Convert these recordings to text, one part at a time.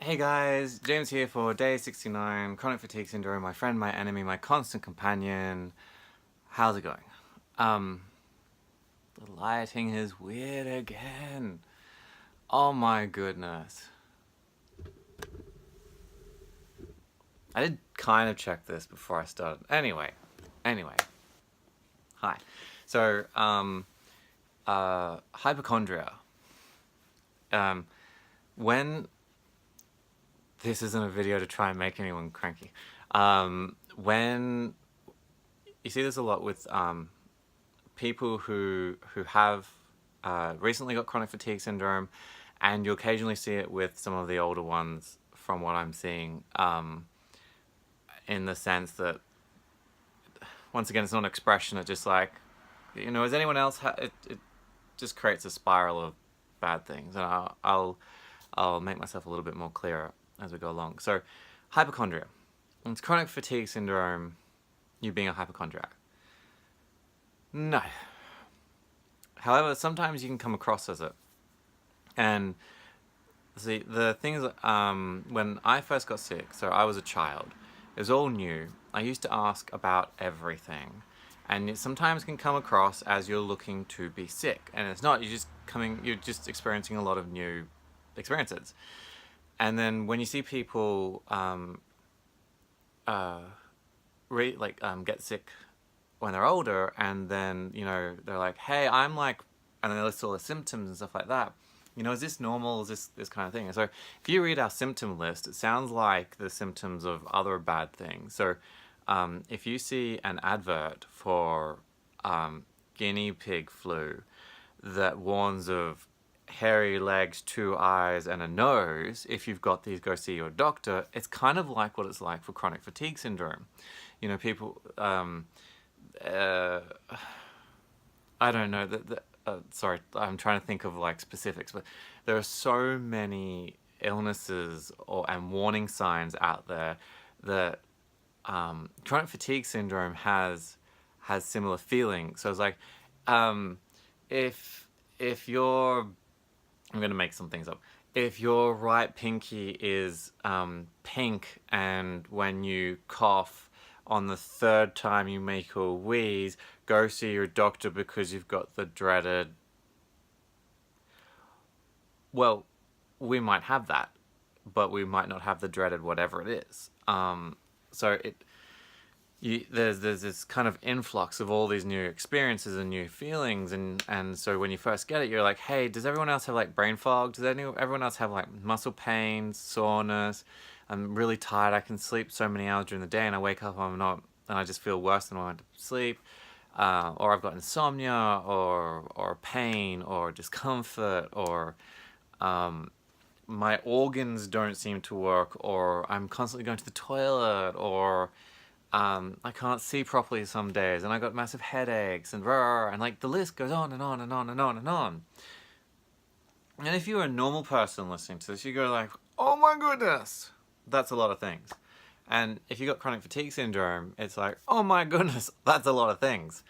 Hey guys, James here for day 69, chronic fatigue syndrome, my friend, my enemy, my constant companion. How's it going? The lighting is weird again. Oh my goodness. I did kind of check this before I started. Anyway. Hi. So, hypochondria. When this isn't a video to try and make anyone cranky. When you see this a lot with people who have recently got chronic fatigue syndrome, and you occasionally see it with some of the older ones from what I'm seeing, in the sense that, once again, it's not an expression, it's just like, is anyone else, it just creates a spiral of bad things, and I'll make myself a little bit more clearer as we go along. So, hypochondria. It's chronic fatigue syndrome, you being a hypochondriac. No. However, sometimes you can come across as it. And see, the things, when I first got sick, so I was a child, it was all new. I used to ask about everything. And it sometimes can come across as you're looking to be sick. And it's not, you're just experiencing a lot of new experiences. And then when you see people get sick when they're older, and then they're like, "Hey, I'm like," and they list all the symptoms and stuff like that. Is this normal? Is this kind of thing? And so, if you read our symptom list, it sounds like the symptoms of other bad things. So, if you see an advert for guinea pig flu that warns of hairy legs, 2 eyes, and a nose, if you've got these, go see your doctor. It's kind of like what it's like for chronic fatigue syndrome. People, I don't know, sorry, I'm trying to think of like specifics, but there are so many illnesses and warning signs out there that chronic fatigue syndrome has similar feelings. So it's like, if you're, I'm going to make some things up. If your right pinky is pink, and when you cough on the 3rd time you make a wheeze, go see your doctor because you've got the dreaded... Well, we might have that, but we might not have the dreaded whatever it is. So there's this kind of influx of all these new experiences and new feelings, and so when you first get it, you're like, hey, does everyone else have like brain fog? Does everyone else have like muscle pains, soreness? I'm really tired. I can sleep so many hours during the day, and I wake up, and I just feel worse than when I went to sleep. Or I've got insomnia, or pain, or discomfort, or my organs don't seem to work, or I'm constantly going to the toilet, or I can't see properly some days, and I got massive headaches, and like the list goes on and on and on and on and on. And if you're a normal person listening to this, you go like, oh my goodness, that's a lot of things. And if you got chronic fatigue syndrome, it's like, oh my goodness, that's a lot of things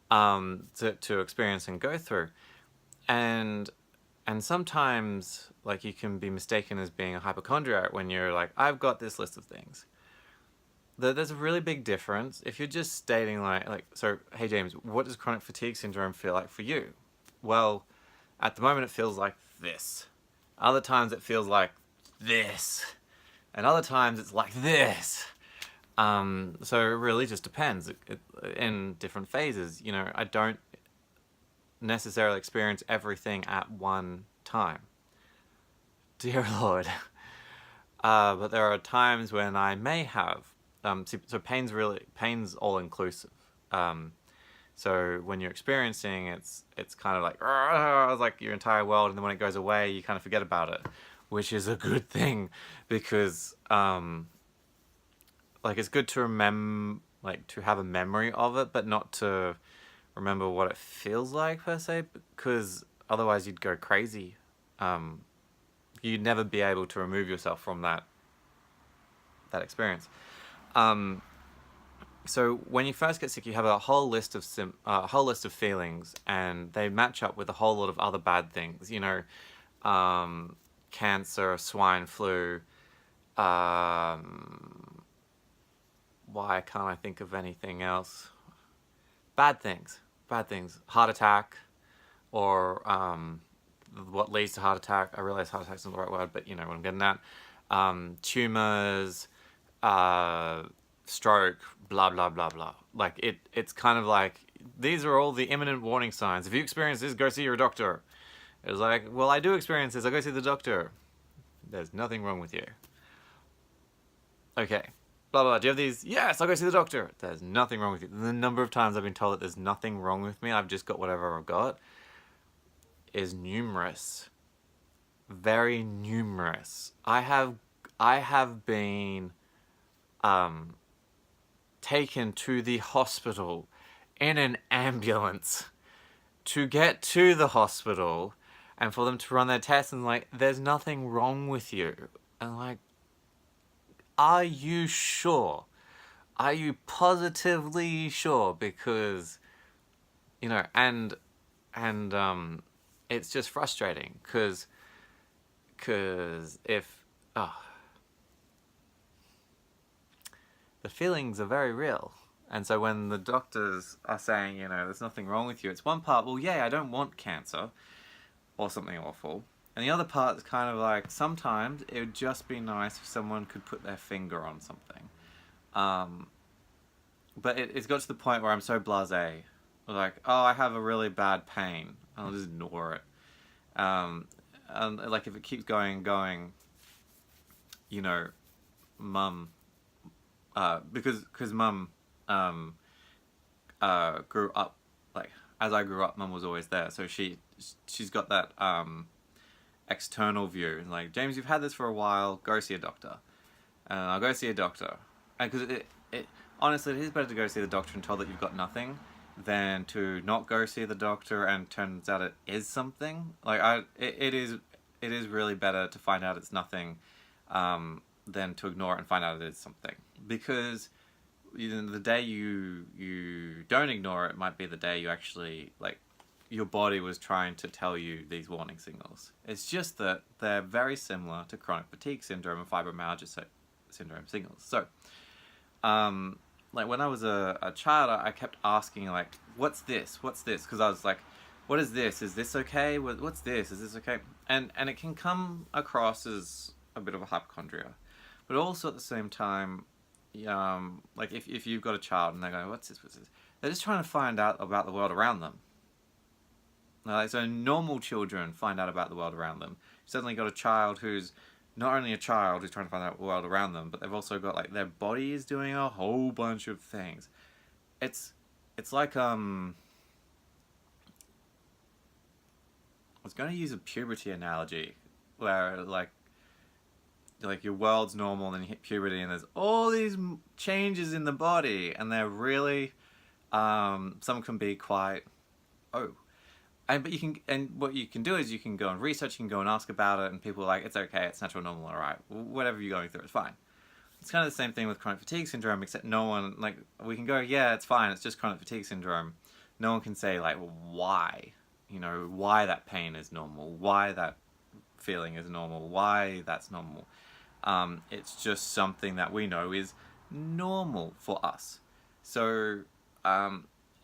to experience and go through. And sometimes, like, you can be mistaken as being a hypochondriac when you're like, I've got this list of things. There's a really big difference. If you're just stating so, hey James, what does chronic fatigue syndrome feel like for you? Well, at the moment it feels like this. Other times it feels like this. And other times it's like this. So it really just depends in different phases. I don't necessarily experience everything at one time. Dear Lord. But there are times when I may have. So pain's all inclusive. So when you're experiencing, it's kind of like your entire world, and then when it goes away, you kind of forget about it, which is a good thing, because it's good to to have a memory of it, but not to remember what it feels like per se, because otherwise you'd go crazy. You'd never be able to remove yourself from that experience. So when you first get sick, you have a whole list of feelings, and they match up with a whole lot of other bad things. Cancer, swine flu, Why can't I think of anything else? Bad things. Bad things. Heart attack, or what leads to heart attack. I realize heart attack's not the right word, but you know what I'm getting at. Tumors, stroke, blah blah blah blah. Like it's kind of like these are all the imminent warning signs. If you experience this, go see your doctor. It's like, well, I do experience this. I go see the doctor. There's nothing wrong with you. Okay. Blah blah. Do you have these? Yes, I'll go see the doctor. There's nothing wrong with you. The number of times I've been told that there's nothing wrong with me, I've just got whatever I've got, is numerous. Very numerous. I have been taken to the hospital in an ambulance to get to the hospital and for them to run their tests and like, there's nothing wrong with you. And like, are you sure? Are you positively sure? Because, you know, and it's just frustrating because if, the feelings are very real. And so when the doctors are saying, you know, there's nothing wrong with you, it's one part, well, yeah, I don't want cancer or something awful. And the other part is kind of like, sometimes it would just be nice if someone could put their finger on something. But it's got to the point where I'm so blasé. Like, oh, I have a really bad pain. I'll just ignore it. And like, if it keeps going, you know, mum, because mum grew up, like, as I grew up, mum was always there. So she's got that external view. Like, James, you've had this for a while, go see a doctor. And I'll go see a doctor. And because honestly, it is better to go see the doctor and told that you've got nothing than to not go see the doctor and turns out it is something. Like, it is really better to find out it's nothing than to ignore it and find out it is something. Because the day you don't ignore it might be the day you actually, like, your body was trying to tell you these warning signals. It's just that they're very similar to chronic fatigue syndrome and fibromyalgia syndrome signals. So, like, when I was a child, I kept asking, like, what's this? What's this? Because I was like, what is this? Is this okay? What's this? Is this okay? And it can come across as a bit of a hypochondria. But also at the same time, like, if you've got a child and they're going, what's this? What's this? They're just trying to find out about the world around them. Like, so normal children find out about the world around them. You've suddenly got a child who's not only a child who's trying to find out the world around them, but they've also got, like, their body is doing a whole bunch of things. It's like, I was going to use a puberty analogy, where, like your world's normal, and then you hit puberty, and there's all these changes in the body, and they're really, some can be quite, but you can, and what you can do is you can go and research, you can go and ask about it, and people are like, it's okay, it's natural, normal, alright, whatever you're going through, it's fine. It's kind of the same thing with chronic fatigue syndrome, except no one, like, we can go, yeah, it's fine, it's just chronic fatigue syndrome. No one can say, like, why, you know, why that pain is normal, why that feeling is normal, why that's normal. It's just something that we know is normal for us. So,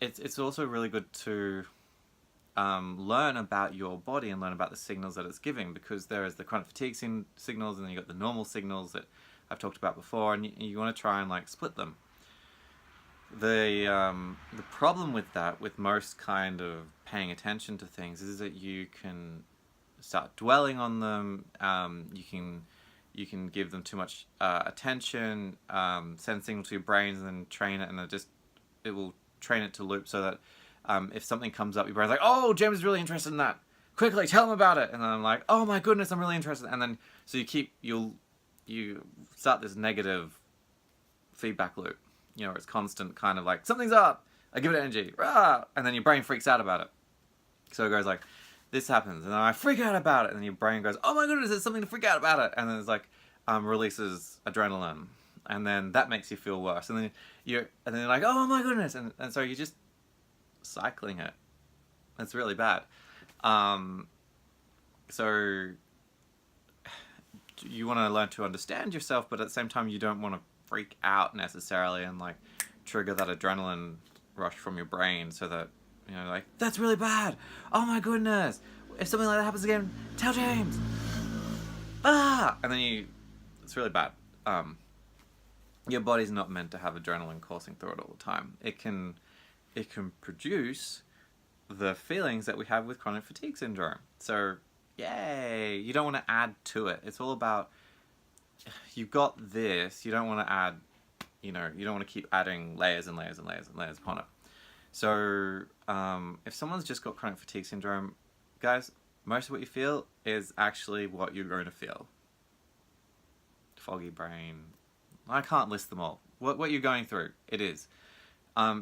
it's also really good to learn about your body and learn about the signals that it's giving, because there is the chronic fatigue signals, and then you've got the normal signals that I've talked about before, and you want to try and, like, split them. The problem with that, with most kind of paying attention to things, is that you can start dwelling on them. You can give them too much attention, send signal to your brains, and then train it, and it will train it to loop, so that if something comes up, your brain's like, oh, James is really interested in that. Quickly, tell him about it. And then I'm like, oh my goodness, I'm really interested. And then, so you start this negative feedback loop. You know, it's constant kind of like, something's up, I give it energy, rah! And then your brain freaks out about it. So it goes like, this happens, and then I freak out about it, and then your brain goes, oh my goodness, there's something to freak out about it. And then it's like, releases adrenaline, and then that makes you feel worse. And then you're like, oh my goodness. And so you're just cycling it. It's really bad. So you want to learn to understand yourself, but at the same time you don't want to freak out necessarily and like trigger that adrenaline rush from your brain, so that like, that's really bad. Oh my goodness! If something like that happens again, tell James. And then it's really bad. Your body's not meant to have adrenaline coursing through it all the time. It can produce the feelings that we have with chronic fatigue syndrome. So, yay! You don't want to add to it. It's all about, you've got this, you don't want to add, you don't want to keep adding layers and layers and layers and layers upon it. So, if someone's just got chronic fatigue syndrome, guys, most of what you feel is actually what you're going to feel. Foggy brain. I can't list them all. What you're going through, it is.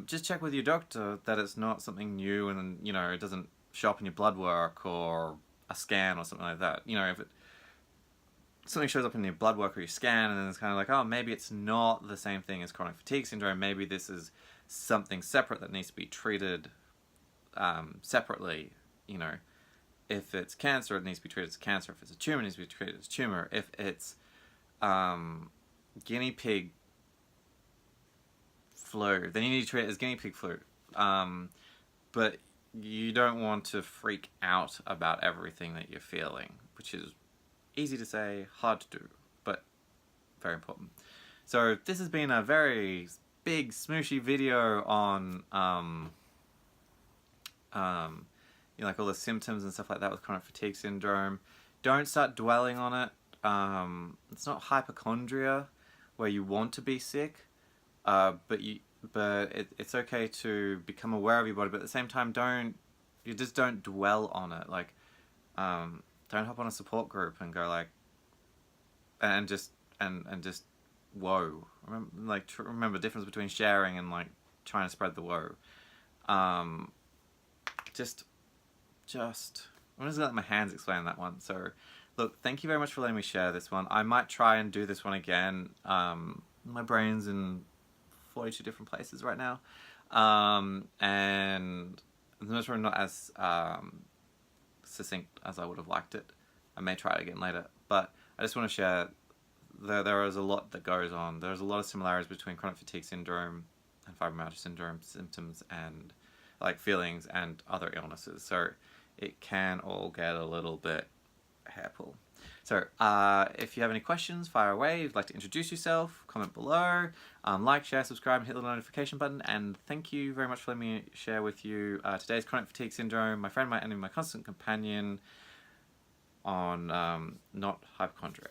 Just check with your doctor that it's not something new and, it doesn't show up in your blood work or a scan or something like that. If something shows up in your blood work or your scan and then it's kind of like, oh, maybe it's not the same thing as chronic fatigue syndrome. Maybe this is something separate that needs to be treated separately. If it's cancer, it needs to be treated as cancer. If it's a tumor, it needs to be treated as tumor. If it's guinea pig flu, then you need to treat it as guinea pig flu. But you don't want to freak out about everything that you're feeling, which is easy to say, hard to do, but very important. So this has been a very big smooshy video on like all the symptoms and stuff like that with chronic fatigue syndrome. Don't start dwelling on it. It's not hypochondria where you want to be sick, but it's okay to become aware of your body, but at the same time don't dwell on it. Like, don't hop on a support group and go like, and just whoa. Remember the difference between sharing and like trying to spread the woe. Just I'm just gonna let my hands explain that one. So, look, thank you very much for letting me share this one. I might try and do this one again. My brain's in 42 different places right now, and this one not as succinct as I would have liked it. I may try it again later, but I just want to share there is a lot that goes on. There's a lot of similarities between chronic fatigue syndrome and fibromyalgia syndrome symptoms and like feelings and other illnesses. So it can all get a little bit hairpull. So if you have any questions, fire away. If you'd like to introduce yourself, comment below. Like, share, subscribe, and hit the notification button. And thank you very much for letting me share with you today's chronic fatigue syndrome, my friend, my enemy, my constant companion on not hypochondria.